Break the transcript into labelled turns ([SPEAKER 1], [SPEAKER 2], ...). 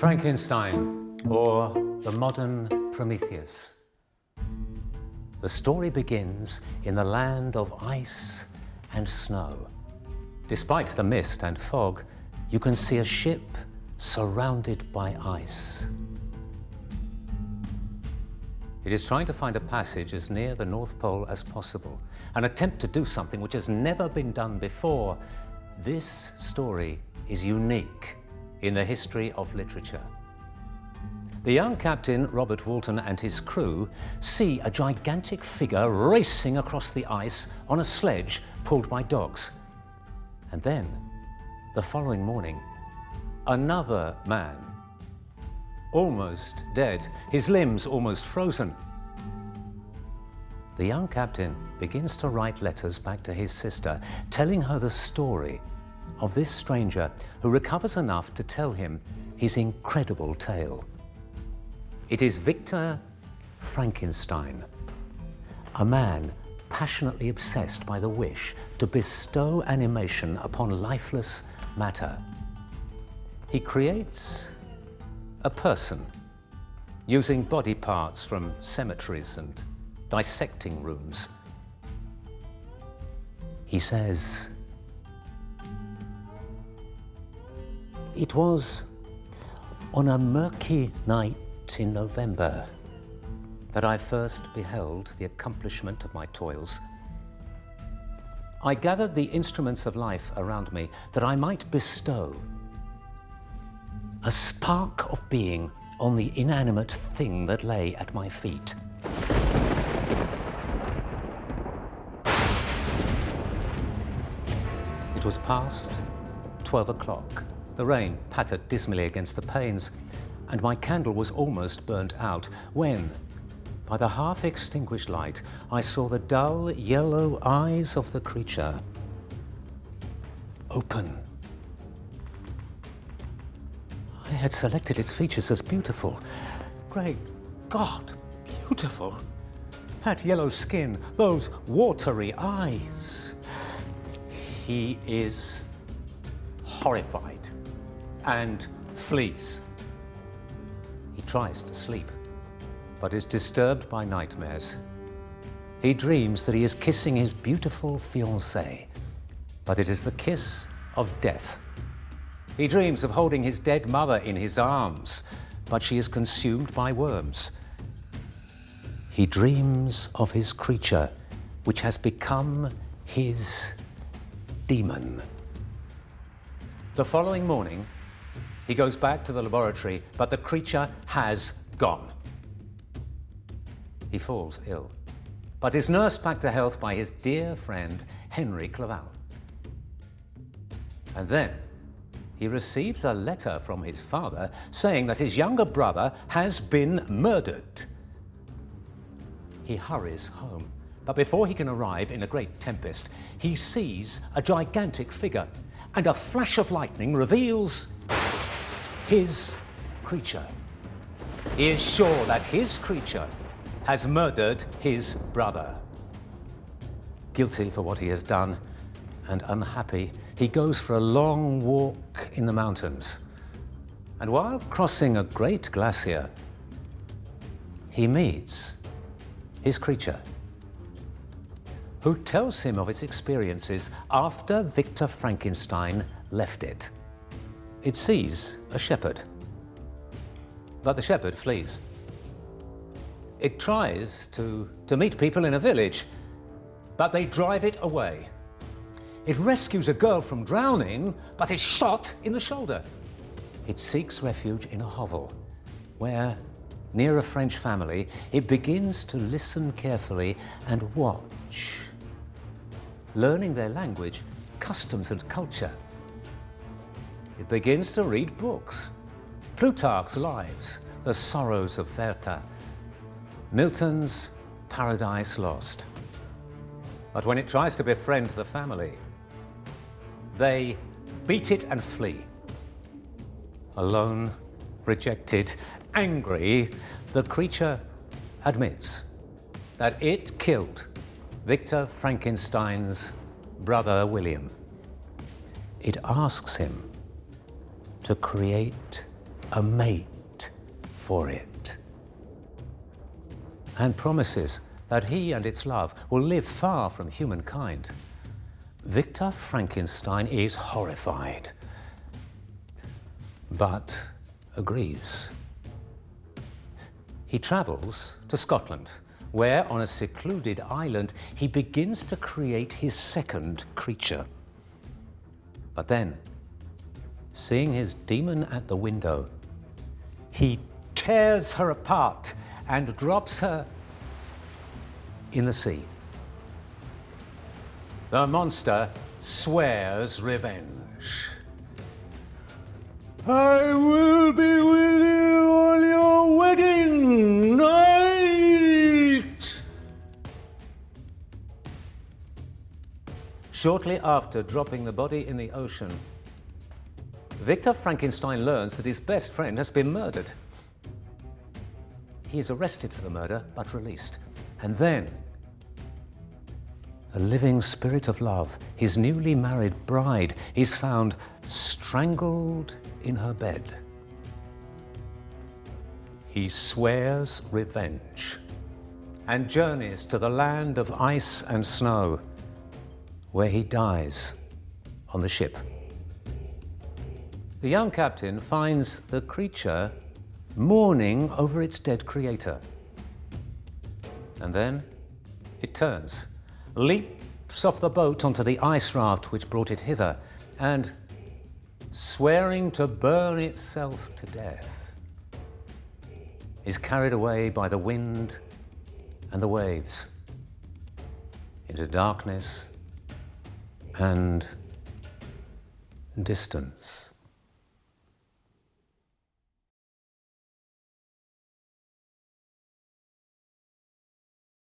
[SPEAKER 1] Frankenstein, or the modern Prometheus. The story begins in the land of ice and snow. Despite the mist and fog, you can see a ship surrounded by ice. It is trying to find a passage as near the North Pole as possible, an attempt to do something which has never been done before. This story is unique in the history of literature. The young captain, Robert Walton, and his crew see a gigantic figure racing across the ice on a sledge pulled by dogs. And then, the following morning, another man, almost dead, his limbs almost frozen. The young captain begins to write letters back to his sister, telling her the story of this stranger who recovers enough to tell him his incredible tale. It is Victor Frankenstein, a man passionately obsessed by the wish to bestow animation upon lifeless matter. He creates a person using body parts from cemeteries and dissecting rooms. He says, "It was on a murky night in November that I first beheld the accomplishment of my toils. I gathered the instruments of life around me that I might bestow a spark of being on the inanimate thing that lay at my feet. It was past 12 o'clock. The rain pattered dismally against the panes, and my candle was almost burnt out when, by the half-extinguished light, I saw the dull yellow eyes of the creature open. I had selected its features as beautiful. Great God, beautiful! That yellow skin, those watery eyes. He is horrified and flees. He tries to sleep, but is disturbed by nightmares. He dreams that he is kissing his beautiful fiancée, but it is the kiss of death. He dreams of holding his dead mother in his arms, but she is consumed by worms. He dreams of his creature, which has become his demon. The following morning, he goes back to the laboratory, but the creature has gone. He falls ill, but is nursed back to health by his dear friend, Henry Clerval. And then he receives a letter from his father saying that his younger brother has been murdered. He hurries home, but before he can arrive in a great tempest, he sees a gigantic figure, and a flash of lightning reveals his creature. He is sure that his creature has murdered his brother. Guilty for what he has done and unhappy, he goes for a long walk in the mountains. And while crossing a great glacier, he meets his creature, who tells him of its experiences after Victor Frankenstein left it. It sees a shepherd, but the shepherd flees. It tries to meet people in a village, but they drive it away. It rescues a girl from drowning, but is shot in the shoulder. It seeks refuge in a hovel, where, near a French family, it begins to listen carefully and watch, learning their language, customs, and culture. It begins to read books, Plutarch's Lives, The Sorrows of Werther, Milton's Paradise Lost. But when it tries to befriend the family, they beat it and flee. Alone, rejected, angry, the creature admits that it killed Victor Frankenstein's brother William. It asks him to create a mate for it, and promises that he and its love will live far from humankind. Victor Frankenstein is horrified, but agrees. He travels to Scotland, where, on a secluded island, he begins to create his second creature. But then, seeing his demon at the window, he tears her apart and drops her in the sea. The monster swears revenge. I will be with you on your wedding night! Shortly after dropping the body in the ocean, Victor Frankenstein learns that his best friend has been murdered. He is arrested for the murder, but released. And then, the living spirit of love, his newly married bride, is found strangled in her bed. He swears revenge and journeys to the land of ice and snow, where he dies on the ship. The young captain finds the creature mourning over its dead creator. And then it turns, leaps off the boat onto the ice raft which brought it hither, and, swearing to burn itself to death, is carried away by the wind and the waves into darkness and distance.